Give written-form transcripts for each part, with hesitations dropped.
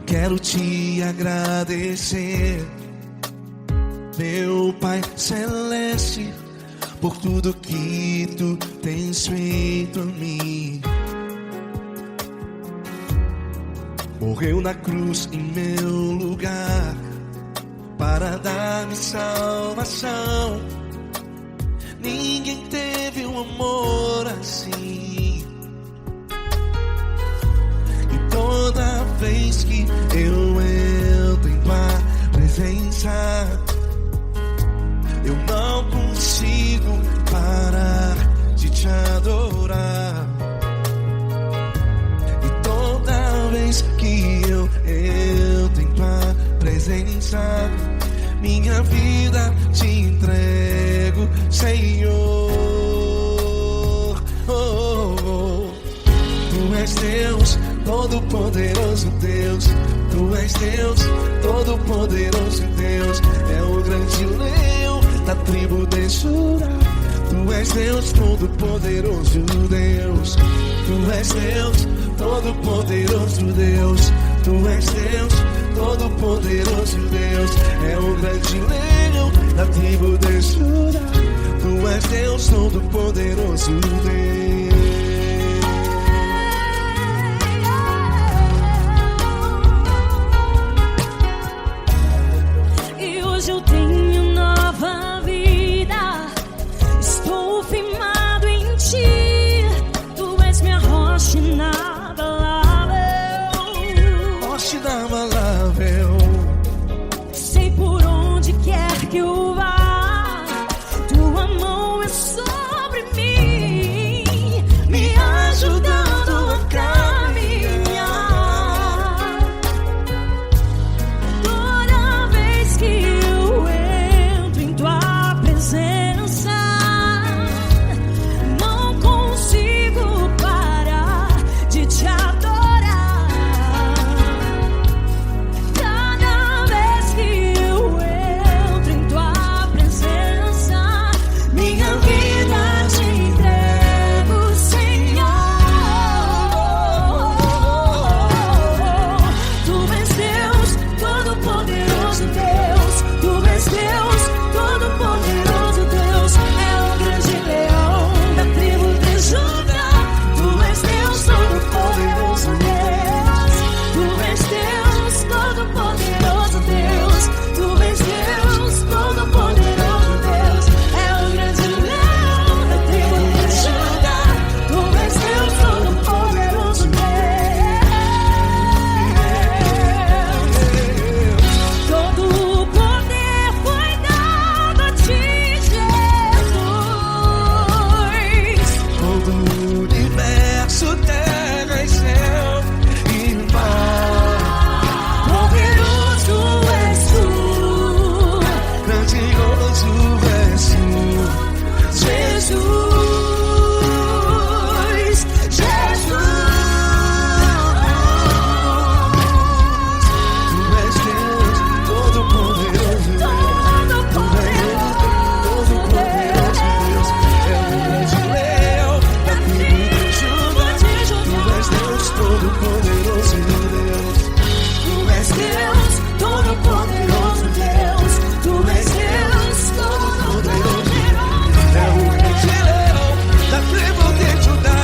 quero te agradecer, meu Pai Celeste, por tudo que tu tens feito a mim. Morreu na cruz em meu lugar para dar-me salvação. Ninguém teve um amor assim. E toda vez que eu entro em tua presença, eu não consigo parar de te adorar. E toda vez que eu entro em tua presença, minha vida te entrego, Senhor. Oh, oh, oh. Tu és Deus, Todo-Poderoso Deus. Tu és Deus, Todo-Poderoso Deus. É o grande leão da tribo de Judá. Tu és Deus, Todo-Poderoso Deus. Tu és Deus, Todo-Poderoso Deus. Tu és Deus, Todo-Poderoso Deus. É o grande leão da tribo de Judá. Tu és Deus, Todo-Poderoso Deus. E hoje eu tenho nova vida. Estou firmado em ti. Tu és minha rocha inabalável. Rocha inabalável. Sei por onde quer que eu vá, tua mão é sobre mim, me ajudando a caminhar. Toda vez que eu entro em tua presença, não consigo parar de te adorar. Cada vez que eu entro em tua presença, minha vida te entrego, Senhor. Tu és Deus, Todo-Poderoso Deus. Tu és Deus, Todo-Poderoso Deus. É o grande leão da tribo de Judá. Tu és Deus, Todo-Poderoso Deus. Tu és Deus, Todo-Poderoso Deus. Tu és Deus, Todo-Poderoso Deus. É o grande leão da tribo de Judá. Tu és Deus, Todo-Poderoso Deus. Todo o poder foi dado a ti, Jesus. Todo o universo, terra e céu e mar. Poderoso és tu, Grandioso és tu, Jesus, Jesus. Tu és Deus, Todo-Poderoso Deus. Todo-Poderoso Deus. É o grande leão da tribo de Judá. Tu és Deus, Todo-Poderoso Deus. Tu és Deus, Todo-Poderoso Deus. Tu és Deus, Todo-Poderoso. É o grande leão da tribo de Judá.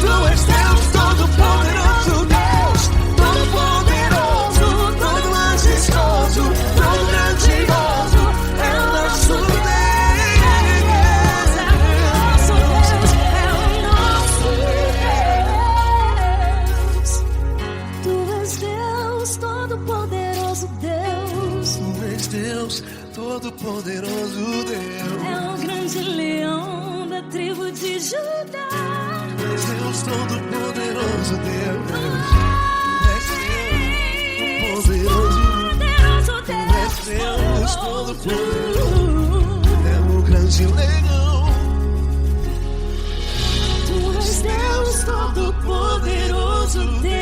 Tu és Deus, Todo-Poderoso Deus. Todo-Poderoso, todo majestoso, todo grandioso. É o nosso Deus. Tu és Deus, Todo-Poderoso Deus. Tu és Deus, Todo-Poderoso Deus. É o grande leão da tribo de Judá. Tu és Deus, Todo-Poderoso Deus. Tu és Deus, Todo-Poderoso. Poderoso Tu és Deus, Deus. Todo-Poderoso. É o grande leão. Tu és Deus, Todo-Poderoso Deus.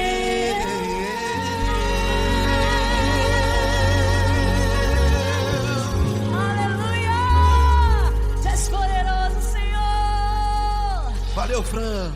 Aleluia! Tu és poderoso, Senhor. Valeu, Fran.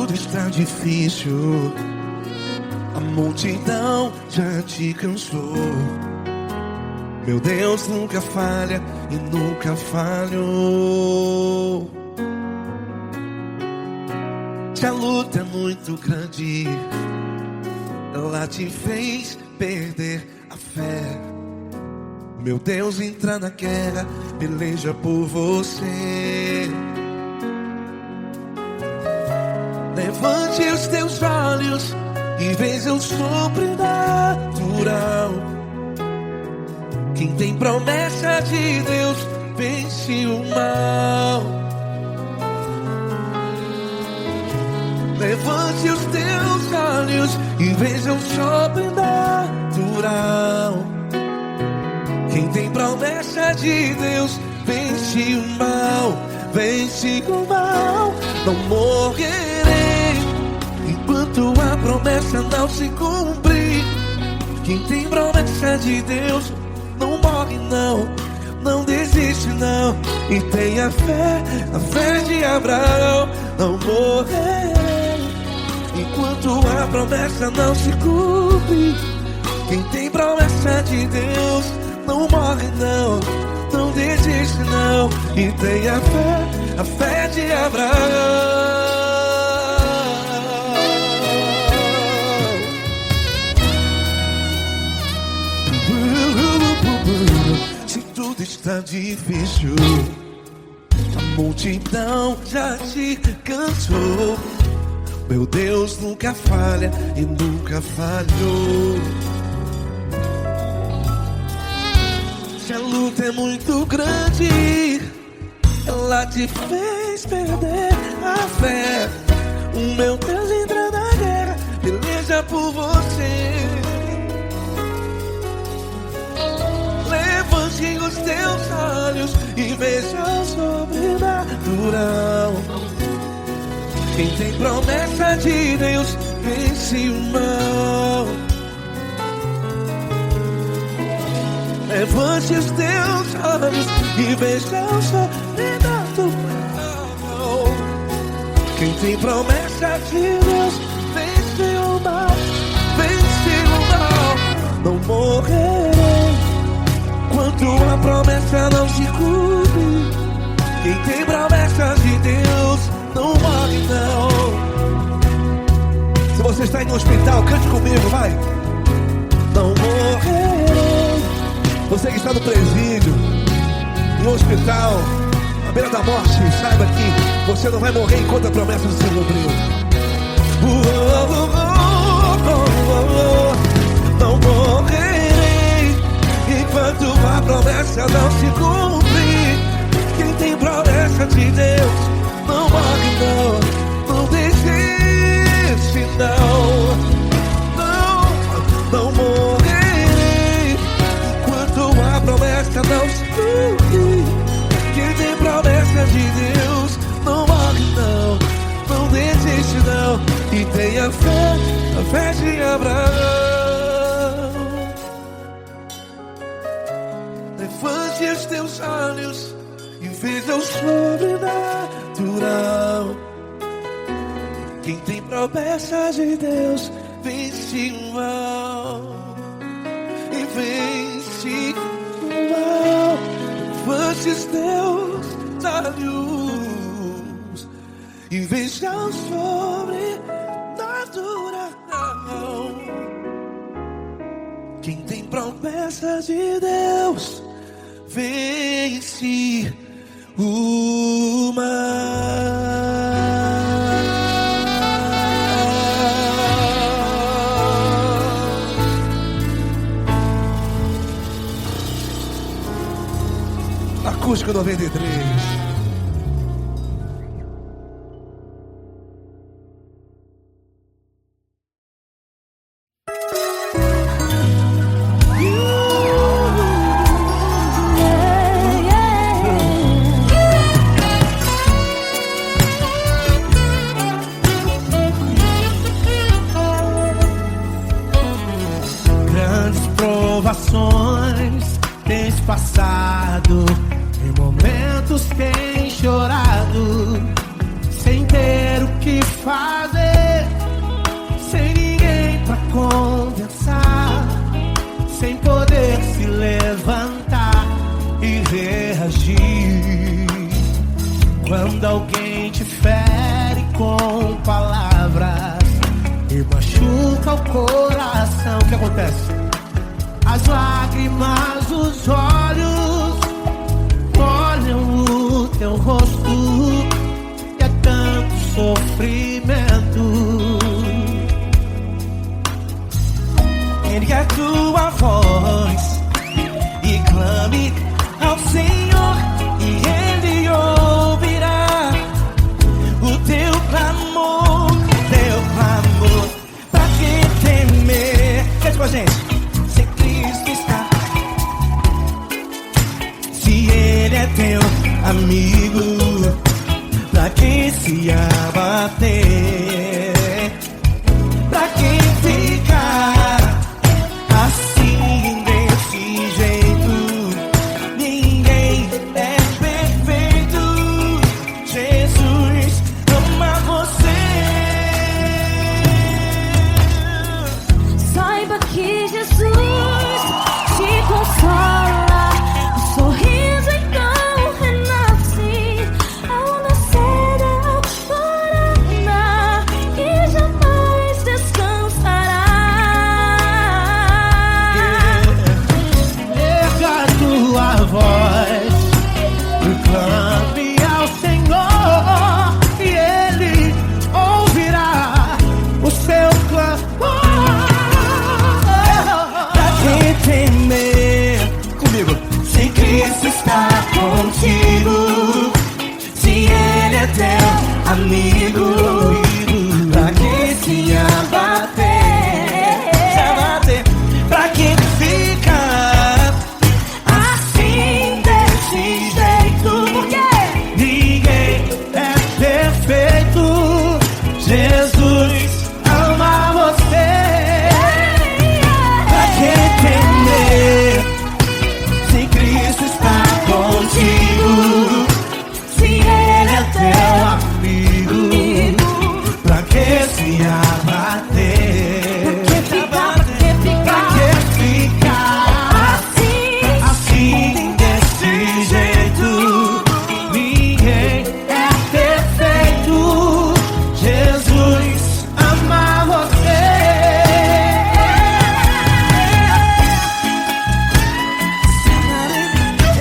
tudo está difícil, a multidão já te cansou. Meu Deus nunca falha e nunca falhou. Se a luta é muito grande, ela te fez perder a fé. Meu Deus entra na guerra, peleja por você. Levante os teus olhos e veja o sobrenatural. Quem tem promessa de Deus vence o mal. Levante os teus olhos e veja o sobrenatural. Quem tem promessa de Deus vence o mal. Vence o mal. Não morrerei enquanto a promessa não se cumprir. Quem tem promessa de Deus não morre não, não desiste não. E tenha fé, a fé de Abraão. Não morrerei enquanto a promessa não se cumpre. Quem tem promessa de Deus não morre não, não desiste não. E tenha fé, a fé de Abraão. Se tudo está difícil, a multidão já te cansou. Meu Deus nunca falha e nunca falhou. Se a luta é muito grande, ela te fez perder a fé. O meu Deus entra na guerra, peleja por você. Levante os teus olhos e veja o sobrenatural. Quem tem promessa de Deus vence o mal. Levante os teus olhos e veja o sobrenatural. Quem tem promessa de Deus vence o mal. Vence o mal. Não morrerei enquanto a promessa não se cumpre. Quem tem promessa de Deus não morre não. Se você está em um hospital, cante comigo, vai. Não morrerei. Você que está no presídio, em um hospital, à beira da morte, saiba que você não vai morrer enquanto a promessa não se cumpriu. Não morrerei enquanto a promessa não se cumprir. Quem tem promessa de Deus não morre não, não desiste não. Não morrerei enquanto a promessa não se cumprir. Quem tem promessa de Deus não morre não, não desiste não. E tenha fé, a fé de Abraão. Levante os teus olhos e veja o sobrenatural. Quem tem promessa de Deus vence o mal. E vence o mal. Levante os teus olhos e veja o sobrenatural. Quem tem promessa de Deus vence o mal. Acústico 93. Provações tens passado, em momentos tens reagir quando alguém te fere com palavras e machuca o coração. O que acontece? As lágrimas dos olhos molham o teu rosto e é tanto sofrimento. Ergue a tua voz e clame ao Senhor e Ele ouvirá o teu clamor, pra que temer? Cante com a gente. Se Cristo está, se Ele é teu amigo, pra que se abater? Pra que ficar assim desse jeito? Ninguém é perfeito. Jesus ama você. Saiba que Jesus te consola. O sorriso então renasce ao nascer da aurora e jamais descansará. Erga a tua voz e clame ao Senhor e Ele ouvirá o seu clamor. Pra que temer? Comigo. Se Cristo está contigo, se Ele é teu amigo, pra que se abater? Pra que ficar assim desse jeito? Porque ninguém é perfeito. Jesus ama você. Pra que temer? Se Cristo está contigo, se Ele é teu amigo, pra que se abater? Pra que ficar assim desse jeito? Ninguém é perfeito. Jesus ama você.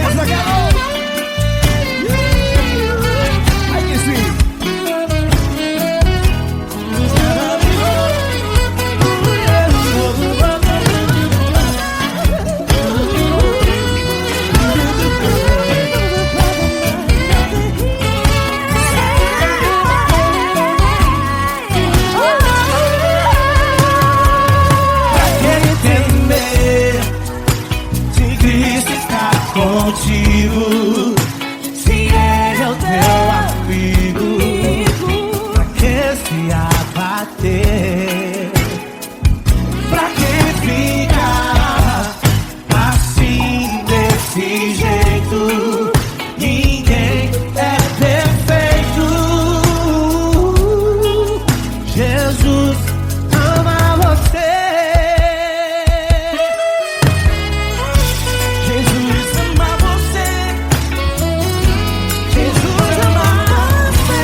Essa garota. Ai que sim. Pra que temer? Se Cristo está contigo, se Ele é o teu amigo, pra que se abater? Pra que ficar assim desse jeito? Ninguém é perfeito. Jesus ama você. Jesus ama você. Jesus ama você.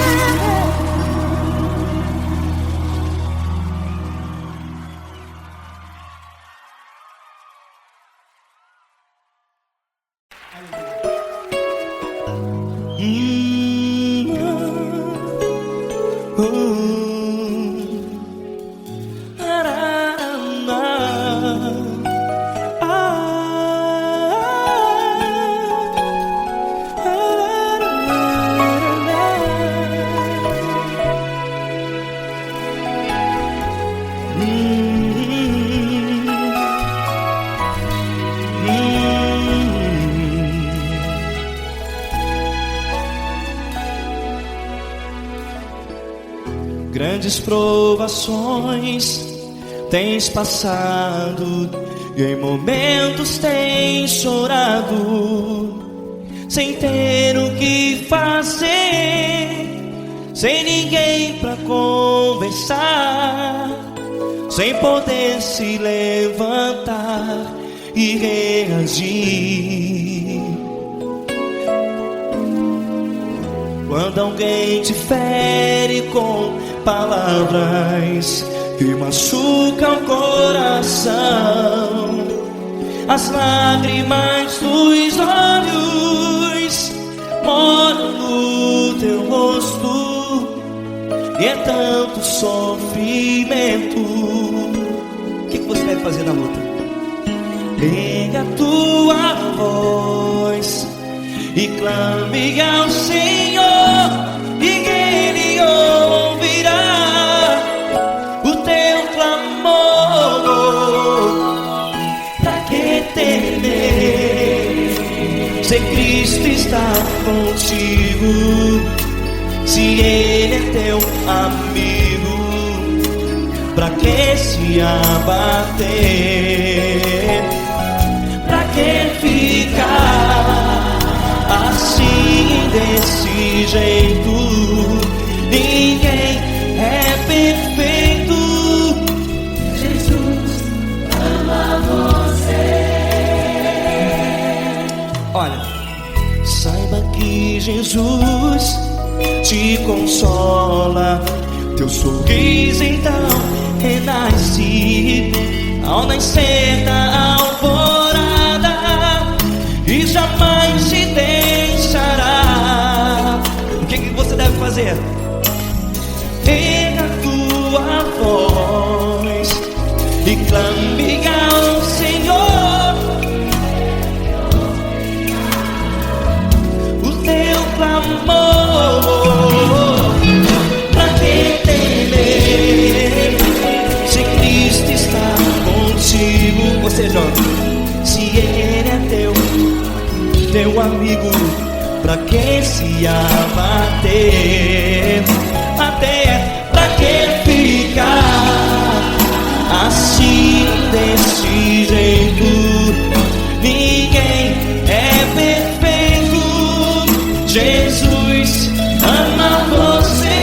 Grandes provações tens passado e em momentos tens chorado, sem ter o que fazer, sem ninguém pra conversar, sem poder se levantar e reagir. Quando alguém te fere com palavras que machucam o coração, as lágrimas dos olhos moram no teu rosto, e é tanto sofrimento. O que você deve fazer na luta? Pega a tua voz e clame ao Senhor, e Ele ouvirá o teu clamor. Pra que temer, se Cristo está contigo, se Ele é teu amigo? Pra que se abater? Pra que ficar assim, desse jeito? Ninguém é perfeito. Jesus ama você. Olha, saiba que Jesus te consola. Teu sorriso então renasce ao nascer da alvorada, e jamais te deixará. O que você deve fazer? Pega a tua voz e clame ao Senhor, o teu clamor. Pra que temer, se Cristo está contigo? Você joga. Se Ele é teu amigo, pra que se abater? Até pra que ficar assim, desse jeito? Ninguém é perfeito. Jesus ama você.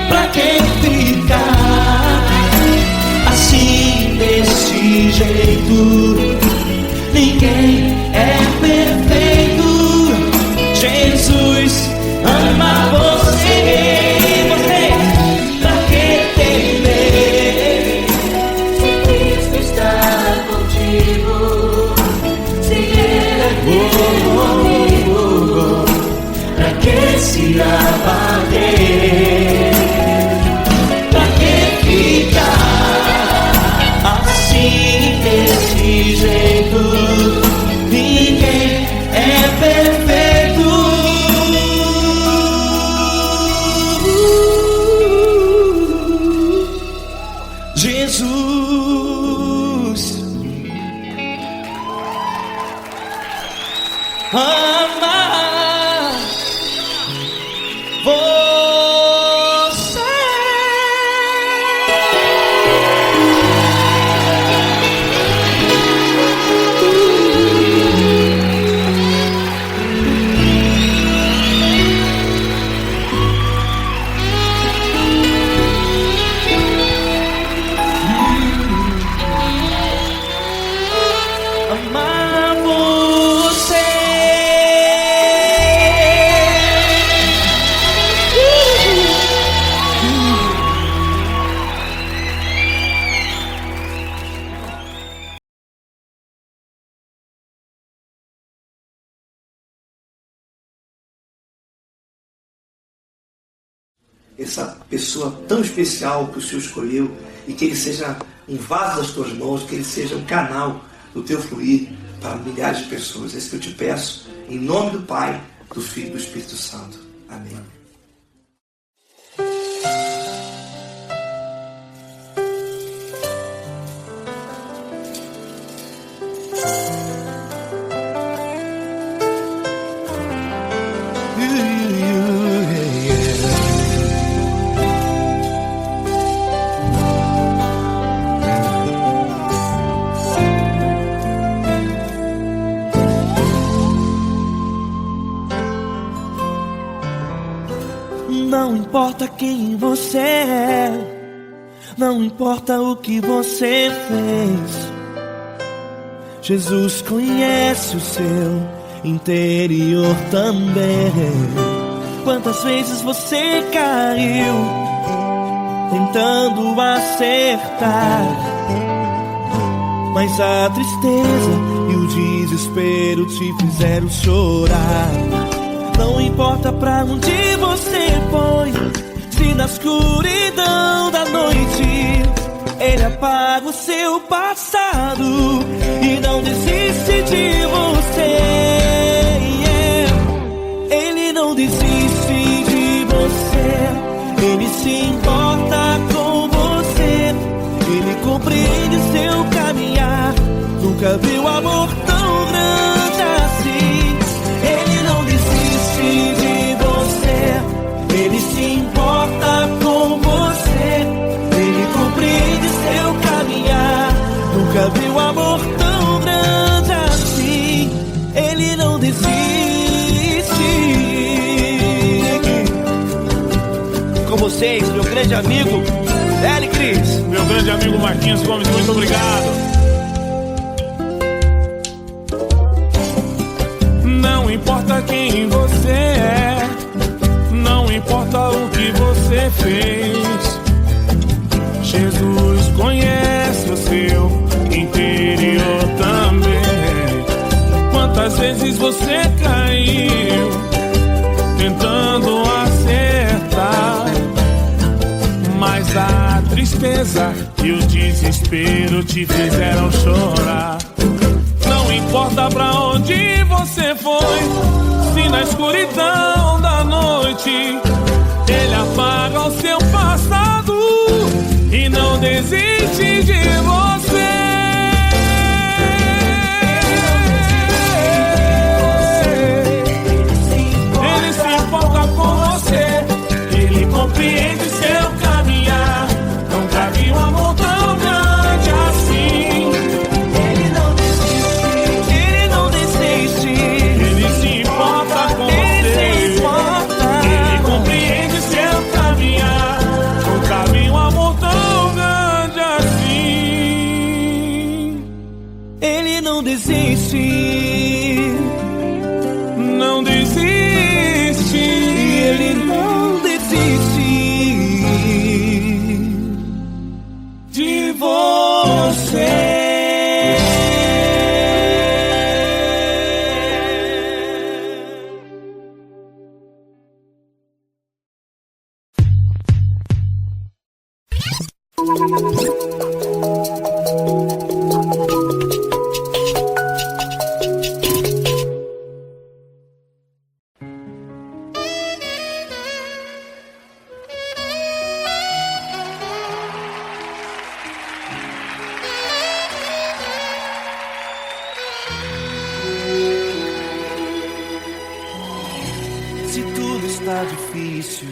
Pra que ficar assim, desse jeito? Ninguém é perfeito. Jesus ama você. Pra que temer, Se Cristo está contigo, se Ele é teu amigo, pra que se abater? Pra que ficar assim, desse jeito? Ninguém é perfeito. Jesus ama você. Amar você. Essa pessoa tão especial que o Senhor escolheu, e que ele seja um vaso das tuas mãos, que ele seja um canal do teu fluir para milhares de pessoas. É isso que eu te peço, em nome do Pai, do Filho e do Espírito Santo. Amém. Não importa quem você é, não importa o que você fez, Jesus conhece o seu interior também. Quantas vezes você caiu tentando acertar, mas a tristeza e o desespero te fizeram chorar. Não importa pra onde você foi, se na escuridão da noite Ele apaga o seu passado e não desiste de você. Ele não desiste de você, Ele se importa com você, Ele compreende seu caminhar. Nunca viu amor tão grande assim. Ele não desiste de você, Ele se importa com você, Ele compreende seu caminhar. Nunca viu amor tão grande assim. Ele não desiste. Com vocês, meu grande amigo L. Cris. Meu grande amigo Marquinhos Gomes, muito obrigado. Não importa quem você é, não importa o que você fez, Jesus conhece o seu interior também. Quantas vezes você caiu tentando acertar, mas a tristeza e o desespero te fizeram chorar. Não importa pra onde você foi, se na escuridão da noite Ele apaga o seu passado e não desiste de você. Ele se importa com você, Ele compreende seu caminhar. Nunca vi um amor tão grande assim. Ele não desiste, Ele não desiste. Ele se importa com você, Ele compreende seu caminhar. Nunca vi um amor tão grande assim. Ele não desiste, não desiste. Ele não desiste De você. Se tudo está difícil,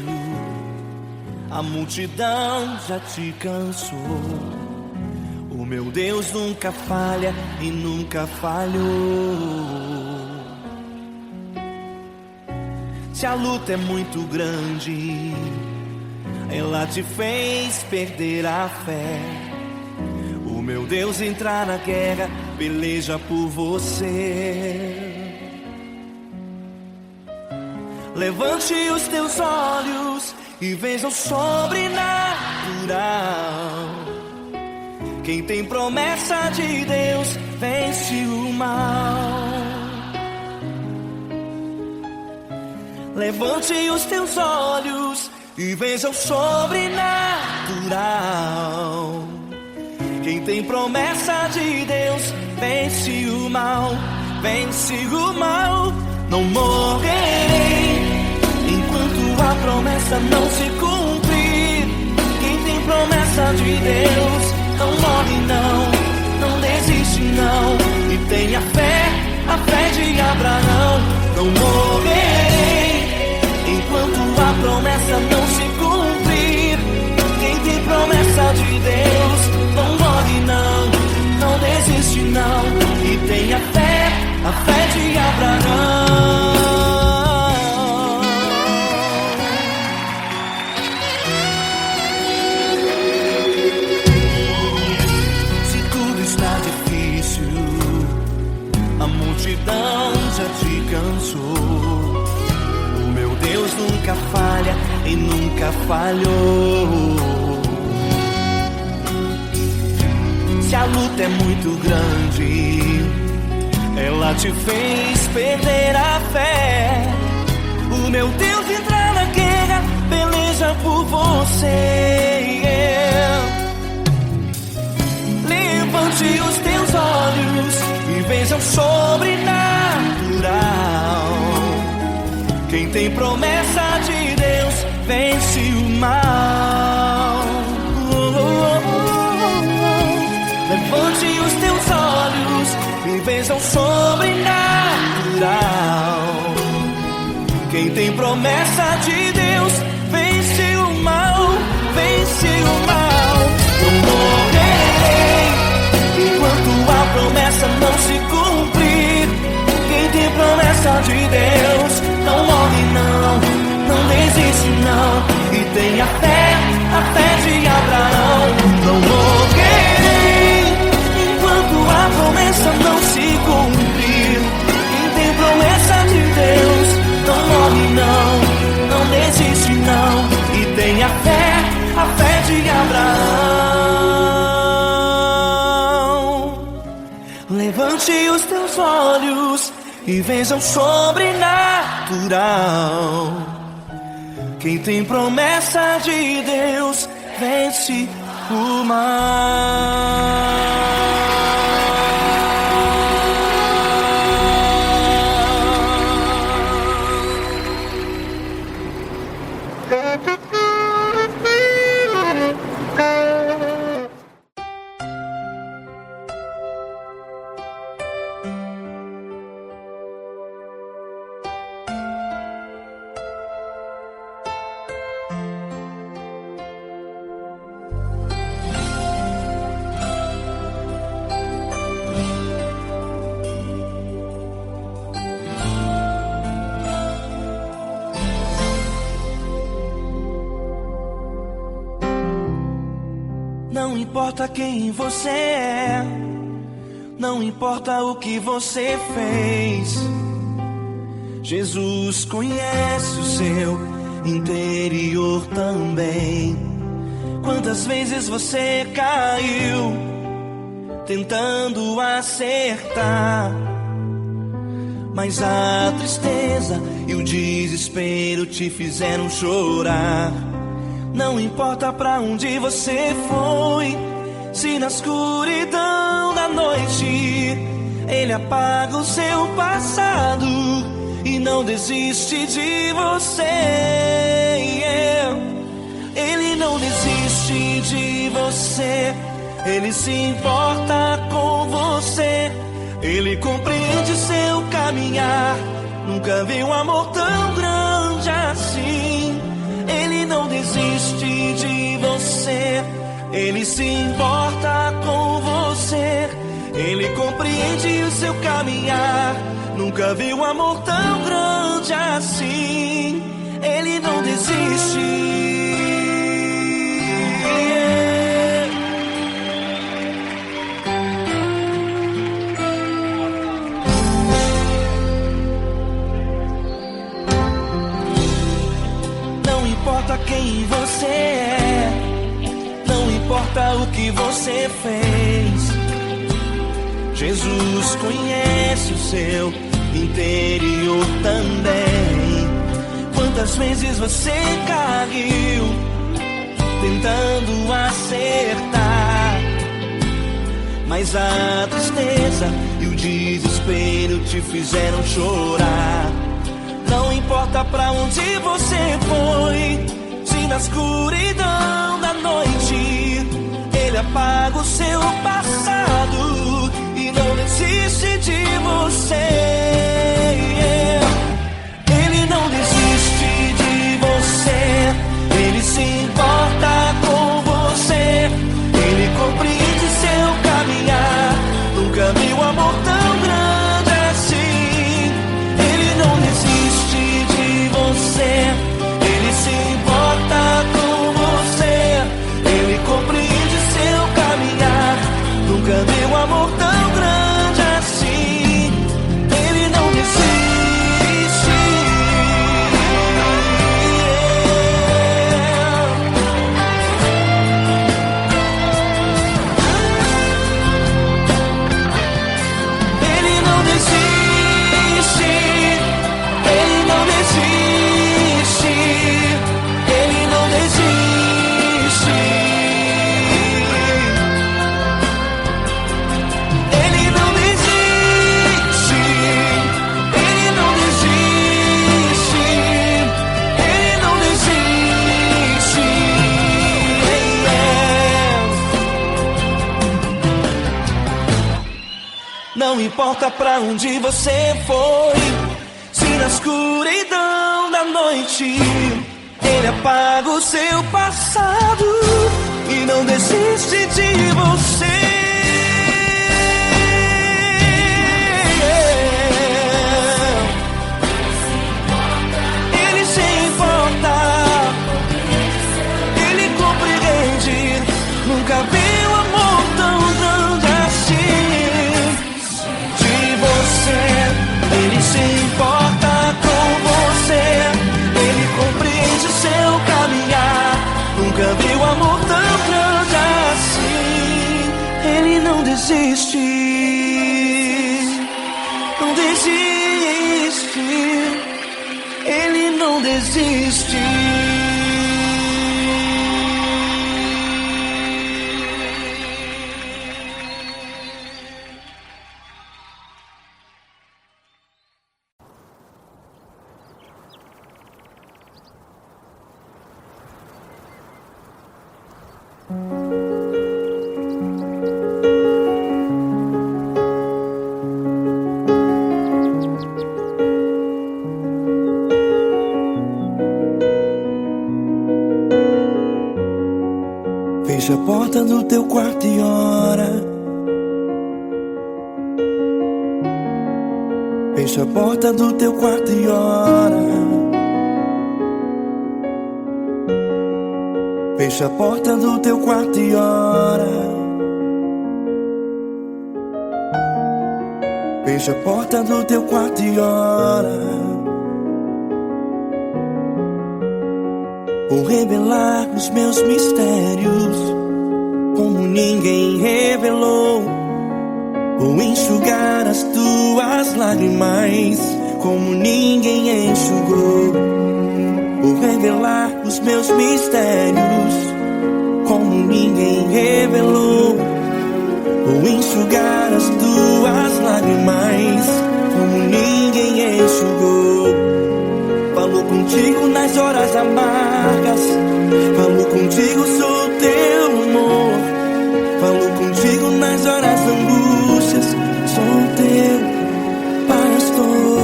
a multidão já te cansou. O meu Deus nunca falha e nunca falhou. Se a luta é muito grande, ela te fez perder a fé. O meu Deus entrar na guerra, peleja por você. Levante os teus olhos e veja o sobrenatural. Quem tem promessa de Deus vence o mal. Levante os teus olhos e veja o sobrenatural. Quem tem promessa de Deus vence o mal. Vence o mal. Não morrerei enquanto a promessa não se cumprir. Quem tem promessa de Deus não morre não desiste não. E tenha fé, a fé de Abraão. Não morrerei enquanto a promessa não se cumprir. Quem tem promessa de Deus não morre não desiste não. E tenha fé, a fé de Abraão. solidão já te cansou. O meu Deus nunca falha e nunca falhou. Se a luta é muito grande, ela te fez perder a fé. O meu Deus entra na guerra, peleja por você. Levante os teus olhos e veja o sobrenatural. Quem tem promessa de Deus vence o mal. Levante os teus olhos e veja o sobrenatural. Quem tem promessa de Deus vence o mal, vence o mal. Não morrerei enquanto a promessa não se cumprir. Quem tem promessa de Deus não morre não, não desiste não. E tem a fé de Abraão. Não morrerei enquanto a promessa não se cumprir. Quem tem promessa de Deus não morre não, não desiste não. E tem a fé de Abraão. Levante os teus olhos e veja o sobrenatural. Quem tem promessa de Deus vence o mal. Não importa quem você é, não importa o que você fez, Jesus conhece o seu interior também. Quantas vezes você caiu tentando acertar, mas a tristeza e o desespero te fizeram chorar. Não importa pra onde você foi, se na escuridão da noite Ele apaga o seu passado e não desiste de você. Ele não desiste de você, Ele se importa com você. Ele compreende seu caminhar, nunca vi um amor tão grande assim. Ele não desiste de você, Ele se importa com você. Ele compreende o seu caminhar, nunca vi um amor tão grande assim. Ele não desiste. Não importa quem você é, não importa o que você fez, Jesus conhece o seu interior também. Quantas vezes você caiu tentando acertar, mas a tristeza e o desespero te fizeram chorar. Não importa pra onde você foi, se na escuridão da noite Ele apaga o seu passado e não desiste de você. Ele não desiste de você, Ele se importa com você. Ele compreende seu caminhar, nunca vi um amor tão grande assim. Ele não desiste de você, Ele se importa com você. Ele compreende seu caminhar, nunca vi um amor tão grande assim. Ele importa pra onde você foi, se na escuridão da noite ele apaga o seu passado e não desiste de você. Ele se importa, ele compreende, nunca viu amor tão grande assim. De você, ele se importa com você, ele compreende o seu caminhar, nunca viu amor tão grande assim. Ele não desiste, não desiste, ele não desiste. Fecha a porta do teu quarto e ora. Fecha a porta do teu quarto e ora. Fecha a porta do teu quarto e ora. Fecha a porta do teu quarto e ora. Vou revelar os meus mistérios como ninguém revelou. Vou enxugar as tuas lágrimas como ninguém enxugou. Vou revelar os meus mistérios como ninguém revelou. Vou enxugar as tuas lágrimas como ninguém enxugou. Falo contigo nas horas amargas, falo contigo, sou teu amor. Falo contigo nas horas angústias, sou teu pastor.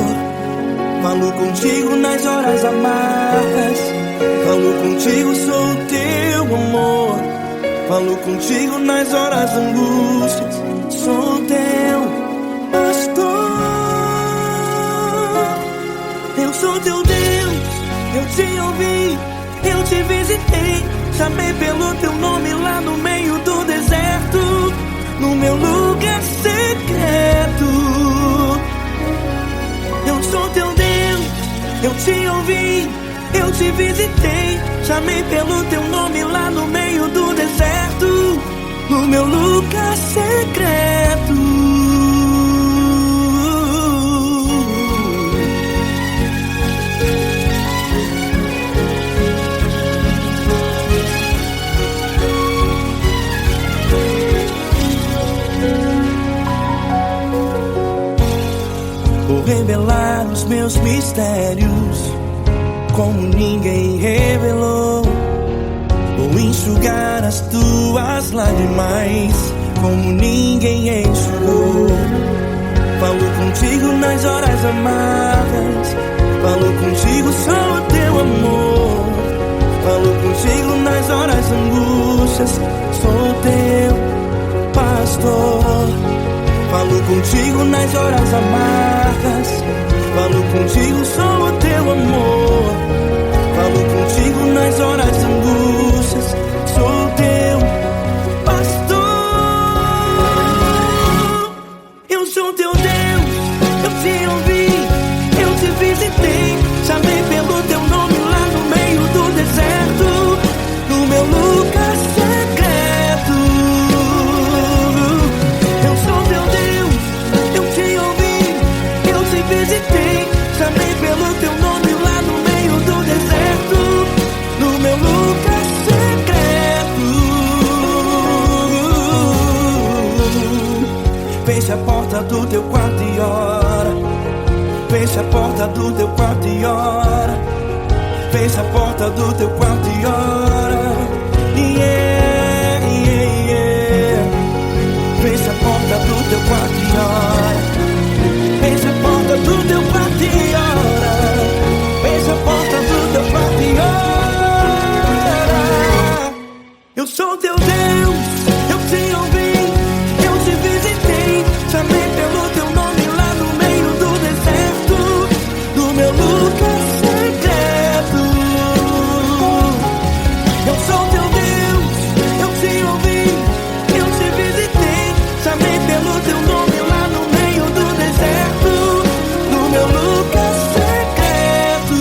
Falo contigo nas horas amargas, falo contigo, sou teu amor. Falo contigo nas horas angústias, sou teu pastor. Eu sou teu Deus, eu te ouvi, eu te visitei, chamei pelo teu nome lá no meio do deserto, no meu lugar secreto. Eu sou teu Deus, eu te ouvi, eu te visitei, chamei pelo teu nome lá no meio do deserto, no meu lugar secreto. Vou revelar os meus mistérios como ninguém revelou. Vou enxugar as tuas lágrimas como ninguém enxugou. Falo contigo nas horas amargas, falo contigo, sou teu amor. Falo contigo nas horas angústias, sou teu pastor. Falo contigo nas horas amargas, falo contigo, sou o teu amor. Falo contigo nas horas angústias, sou teu pastor. Eu sou teu Deus, eu te ouvi, eu te visitei, chamei pelo teu nome lá no meio do deserto, no meu lugar secreto. Eu sou teu Deus, eu te ouvi, eu te visitei, chamei pelo teu nome lá no meio do deserto, no meu lugar secreto. Fecha a porta do teu quarto e ora. Fecha a porta do teu quarto e ora. Fecha a porta do teu quarto e ora. Yeah, yeah, yeah. Fecha a porta do teu quarto e ora. do teu quarto e ora. Fecha a porta do teu quarto e ora. Eu sou teu Deus, eu te ouvi, eu te visitei, chamei pelo teu nome lá no meio do deserto, do meu lugar secreto. Eu sou teu Deus, eu te ouvi, eu te visitei, chamei pelo teu nome lá no meio do deserto, do meu lugar secreto,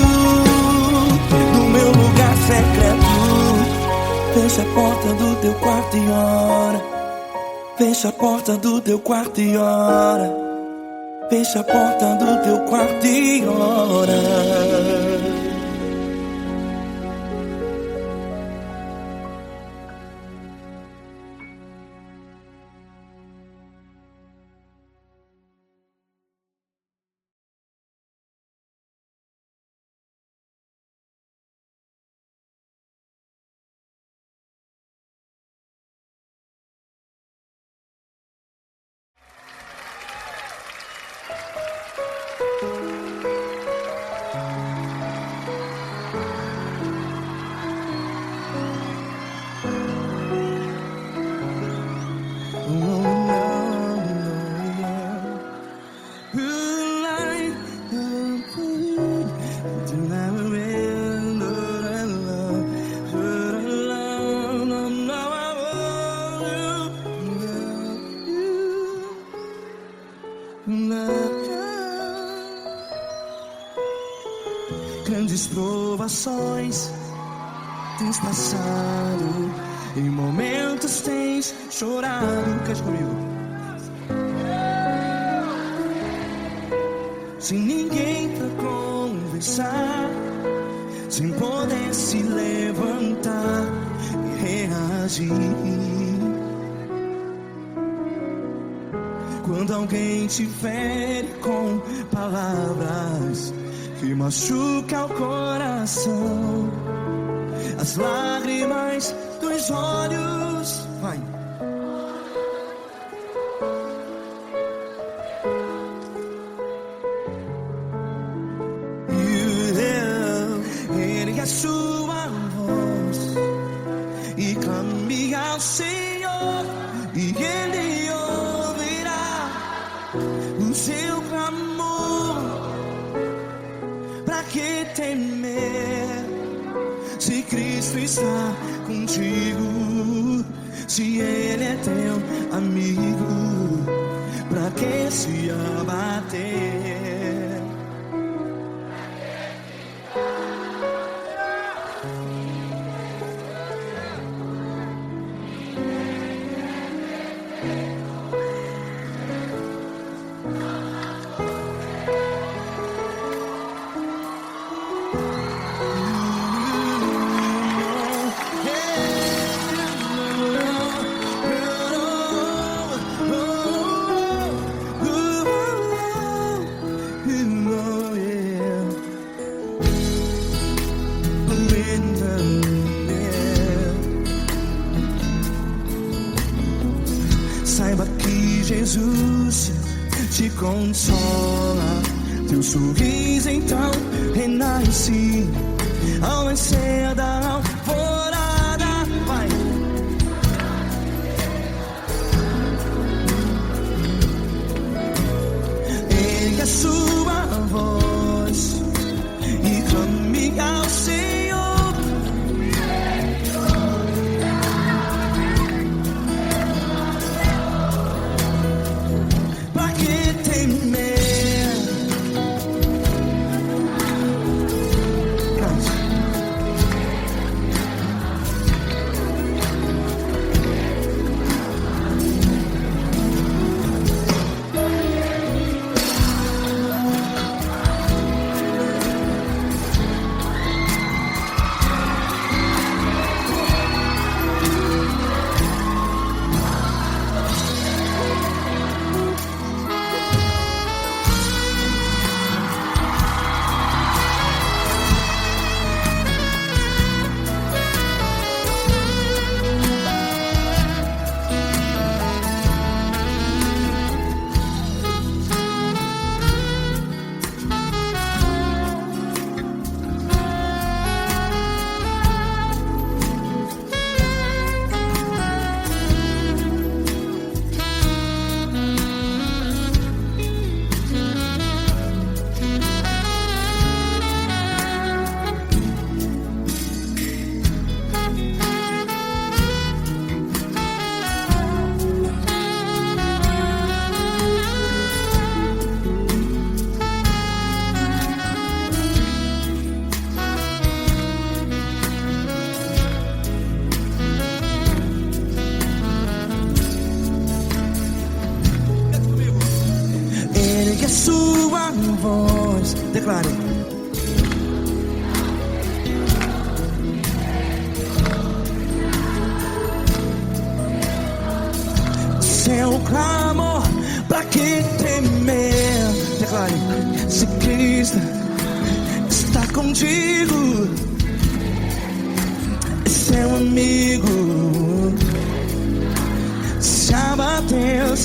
do meu lugar secreto. Fecha a porta do teu quarto e ora. Fecha a porta do teu quarto e ora. Fecha a porta do teu quarto e ora. Grandes provações tens passado, em momentos tens chorado. Cante comigo. Sem ninguém pra conversar, sem poder se levantar e reagir. Quando alguém te fere com palavras que machuca o coração, as lágrimas dos olhos, vai. Ergue a sua voz e clame ao Senhor, e Ele ouvirá o seu clamor. Pra que temer, se Cristo está contigo? Se Ele é teu amigo, pra que se abater? Saiba que Jesus te consola, teu sorriso então renasce ao nascer da alvorada. Vai. Ergue a sua voz e clame ao Senhor. Pra que temer? Declare. Seu clamor, pra que temer? Declare. Se Cristo está contigo, seu amigo. Se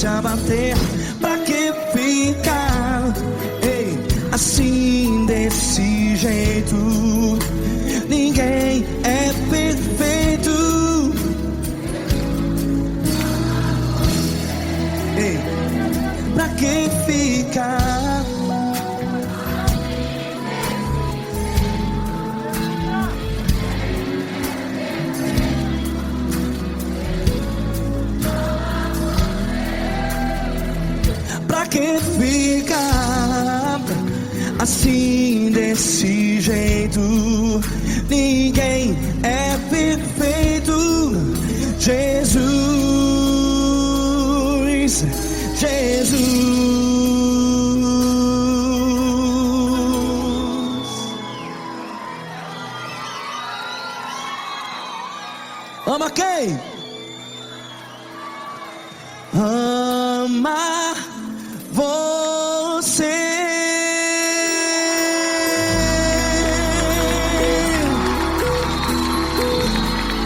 abater, pra que ficar? Ei, assim desse jeito, ninguém é perfeito. Ei, pra que ficar? Pra que ficar assim desse jeito? Ninguém é perfeito. Jesus, Jesus. Ama quem? Ama você.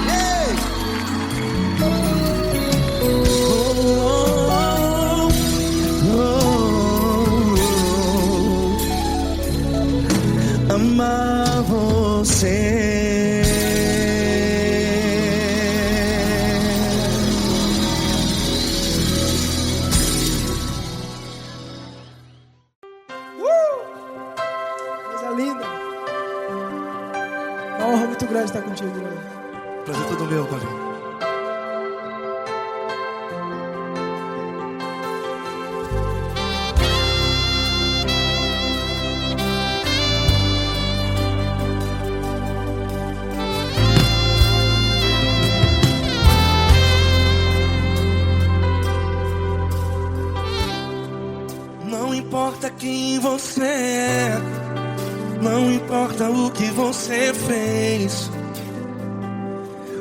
Ei. Ama você. Uma honra muito grande estar contigo, Deus. Prazer todo meu, Paulinho. Não importa quem você é, não importa o que você fez,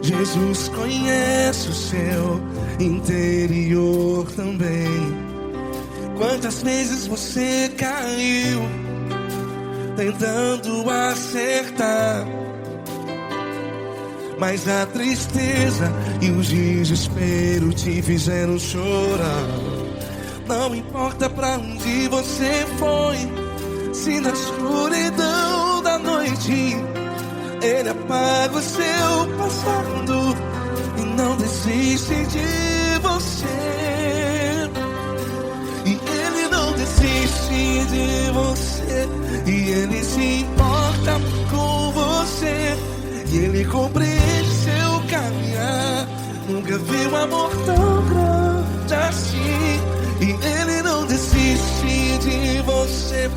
Jesus conhece o seu interior também. Quantas vezes você caiu tentando acertar, mas a tristeza e o desespero te fizeram chorar. Não importa pra onde você foi, se na escuridão da noite Ele apaga o seu passado e não desiste de você. E Ele não desiste de você, e Ele se importa com você, e Ele compreende seu caminhar. Nunca vi um amor tão grande assim. E Ele não desiste de você,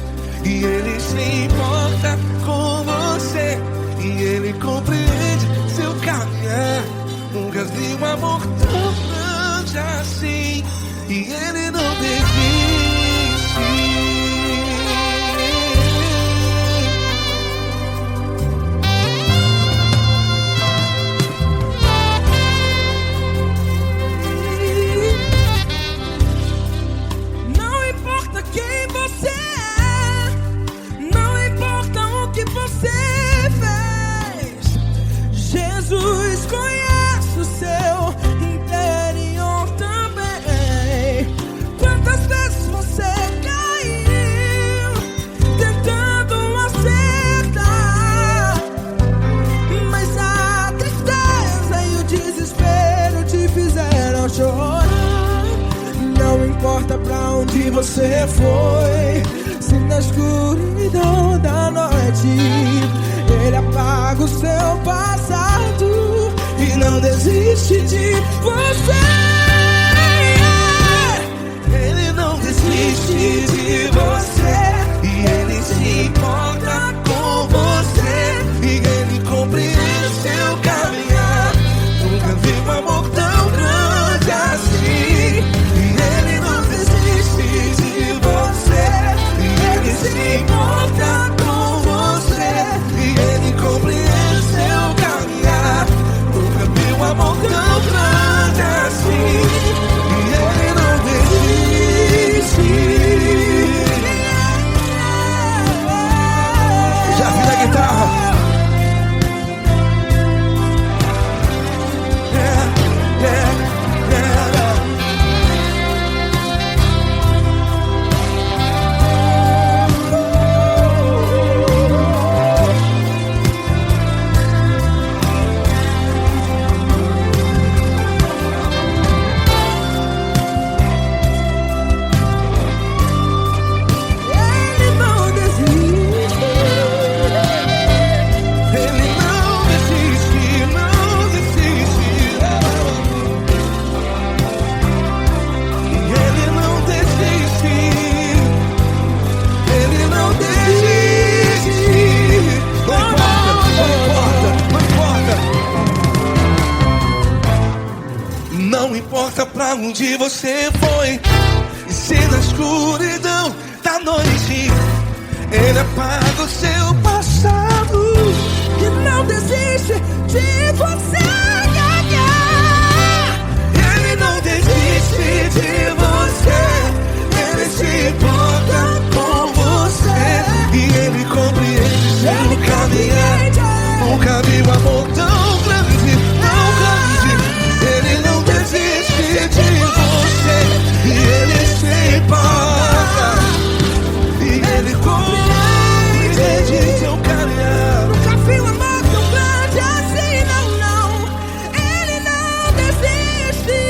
e Ele se importa com você, e Ele compreende seu caminhar. Nunca vi um amor tão grande assim. E Ele não desiste. Jesus conhece o seu interior também. Quantas vezes você caiu tentando acertar, mas a tristeza e o desespero te fizeram chorar. Não importa pra onde você foi, se na escuridão da noite Ele apaga o seu passado e não desiste de você. Ele não desiste de você, e Ele se importa com você, e Ele compreende seu caminhar. Nunca vi um amor tão grande assim. E Ele não desiste de você, e Ele se importa onde você foi. E se na escuridão da noite Ele apaga o seu passado E não desiste de você. Ele não desiste de você. Ele se importa com você. E Ele compreende seu caminhar. Nunca vi um amor tão grande, tão grande. Ele não desiste de você. E Ele se importa. E Ele compreende seu caminhar. Nunca vi um amor tão grande assim, não, não. Ele não desiste.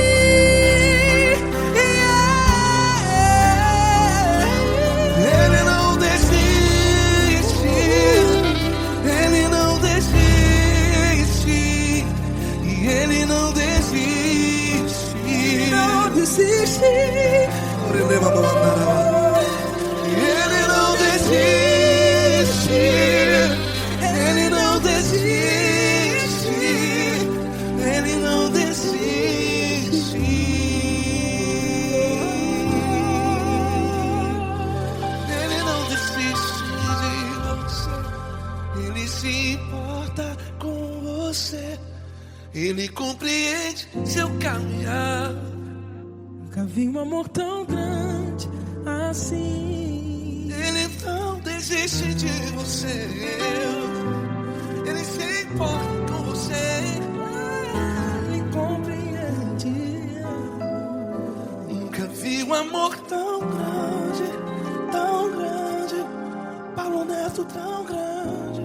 Ele não desiste. Ele não desiste. E Ele não desiste. Não desiste. Ele não desiste. Ele não desiste. Ele não desiste. Ele não desiste de você. Ele se importa com você. Ele compreende seu caminhar. Nunca vi um amor tão grande assim. Ele não desiste de você. Ele se importa com você. Ele compreende. Nunca vi um amor tão grande, tão grande. Paulo Neto tão grande,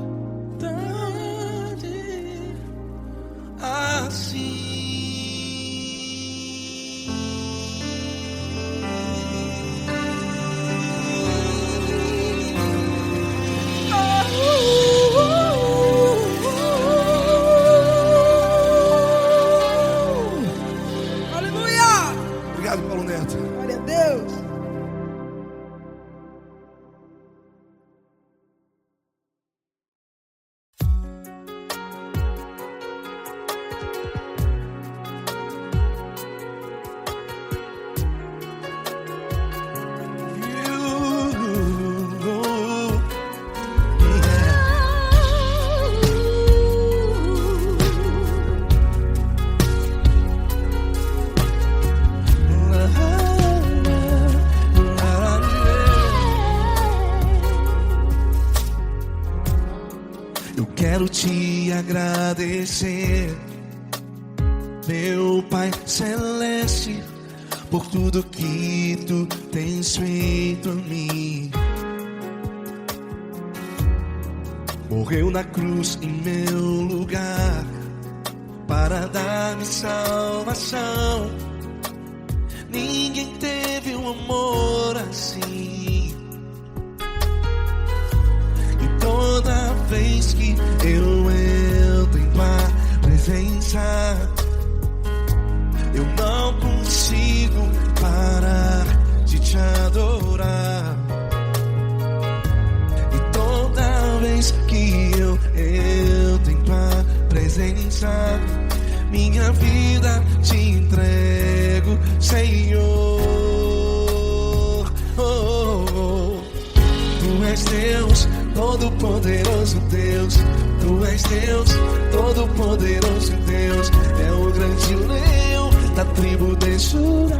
tão grande assim. Aleluia! Obrigado, Paulo Neto. Glória a Deus. Eu quero te agradecer, meu Pai Celeste, por tudo que Tu tens feito a mim. Morreu na cruz em meu lugar para dar-me salvação. Ninguém teve um amor assim. E toda vez que eu entro em Tua presença, eu não consigo parar de Te adorar. E toda vez que eu entro em Tua presença, minha vida Te entrego, Senhor. Oh, oh, oh. Tu és Deus, Todo-Poderoso Deus. Tu és Deus, Todo-Poderoso Deus. É o grande leão da tribo de Judá.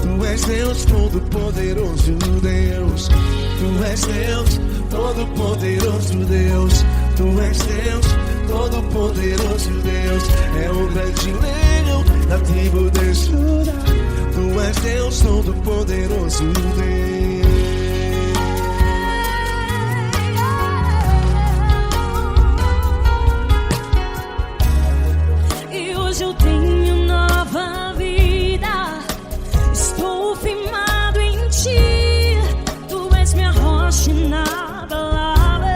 Tu és Deus, Todo-Poderoso Deus. Tu és Deus, Todo-Poderoso Deus. Tu és Deus, Todo-Poderoso Deus. É o grande leão da tribo de Judá. Tu és Deus, Todo-Poderoso Deus. E hoje eu tenho nova vida. Estou firmado em Ti. Tu és minha rocha inabalável.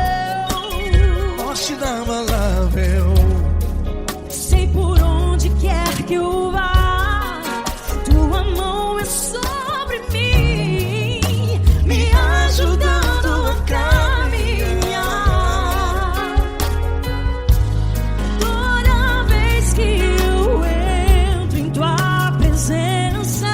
Rocha inabalável. Sei por onde quer que eu vá, Tua mão é sobre mim, me ajudando a caminhar. Toda vez que eu entro em Tua presença,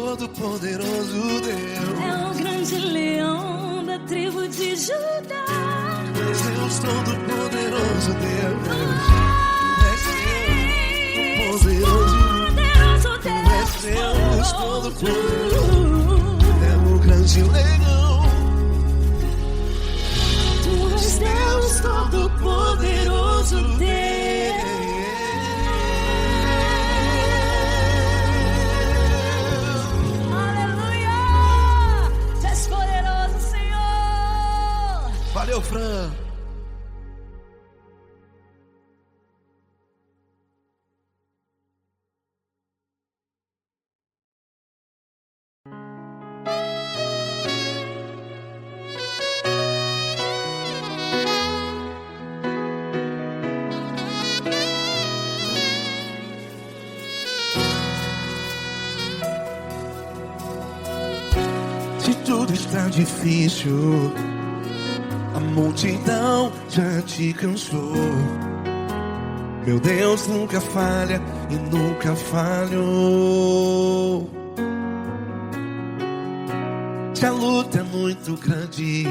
Todo-Poderoso Deus. É o grande leão da tribo de Judá. És Deus Todo-Poderoso Deus. És Deus Todo-Poderoso. És Deus Todo-Poderoso. É o grande leão. Tu és Deus Todo-Poderoso Deus. Aleluia! Tu és poderoso, Senhor. Valeu, Fran. Se tudo está difícil, a multidão já te cansou. Meu Deus nunca falha e nunca falhou. Se a luta é muito grande,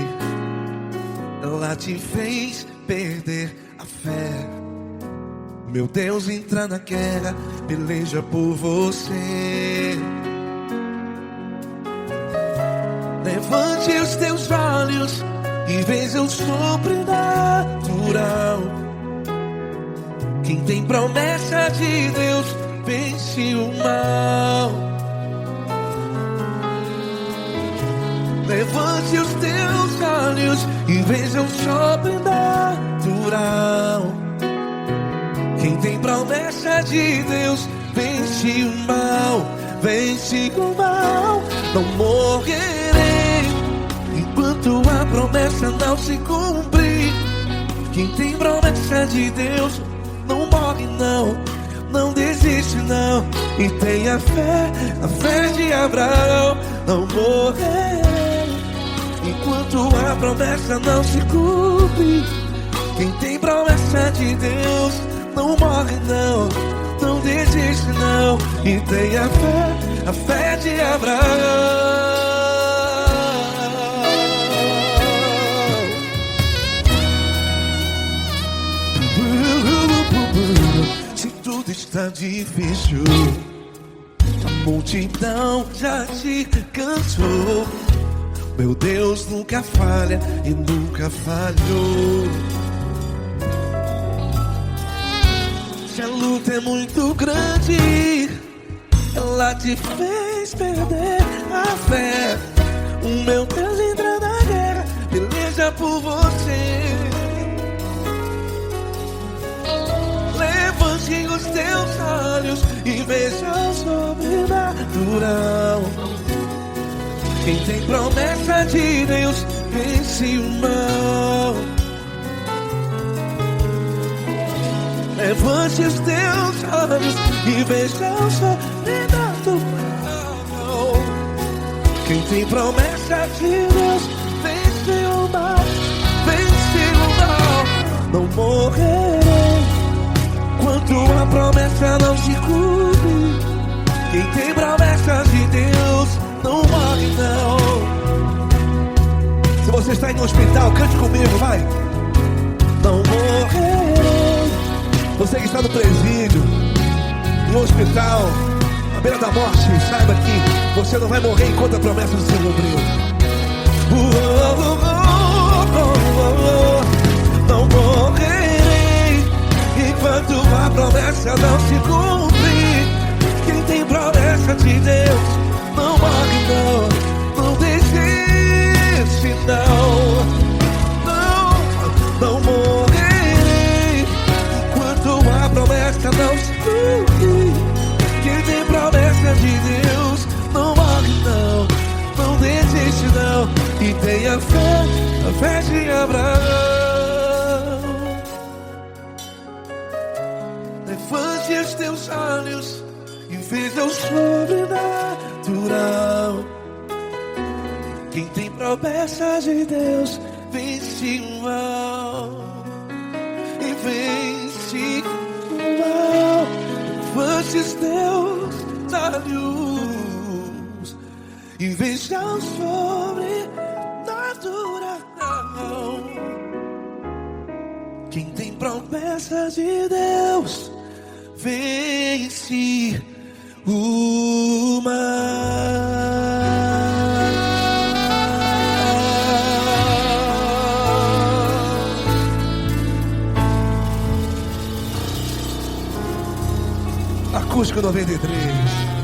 ela te fez perder a fé. Meu Deus entra na guerra, peleja por você. Levante os teus olhos e veja o sobrenatural. Quem tem promessa de Deus vence o mal. Levante os teus olhos e veja o sobrenatural. Quem tem promessa de Deus vence o mal. Vence o mal. Não morrerei enquanto a promessa não se cumprir. Quem tem promessa de Deus não morre não, não desiste não. E tenha fé, a fé de Abraão. Não morrerei enquanto a promessa não se cumpre. Quem tem promessa de Deus não morre não, não desiste não. E tenha fé, a fé de Abraão. Se tudo está difícil, a multidão já te cansou. Meu Deus nunca falha e nunca falhou. Se a luta é muito grande, ela te fez perder a fé. O meu Deus entra na guerra, peleja por você. Levante os teus olhos e veja o sobrenatural. Quem tem promessa de Deus vence o mal. Levante os teus olhos e veja o sobrenatural. Quem tem promessa de Deus vence o mal. Vence o mal. Não morrerei enquanto a promessa não se cumpre. Quem tem promessa de Deus não morre não. Se você está aí no hospital, cante comigo, vai. Não morrerei. Você que está no presídio, no hospital, à beira da morte, saiba que você não vai morrer enquanto a promessa não se cumpriu. Não morrerei enquanto a promessa não se cumprir. Quem tem promessa de Deus não morre não, não desiste não. Não morrerei enquanto a promessa não se cumprir. Quem tem promessa de Deus não morre não, não desiste não. E tenha fé, a fé de Abraão. Levante os teus olhos e veja o sobrenatural. Quem tem promessa de Deus vence o mal. E vence o mal. Levante os teus olhos e veja o sobrenatural. Quem tem promessa de Deus vence o mal. Acústico 93.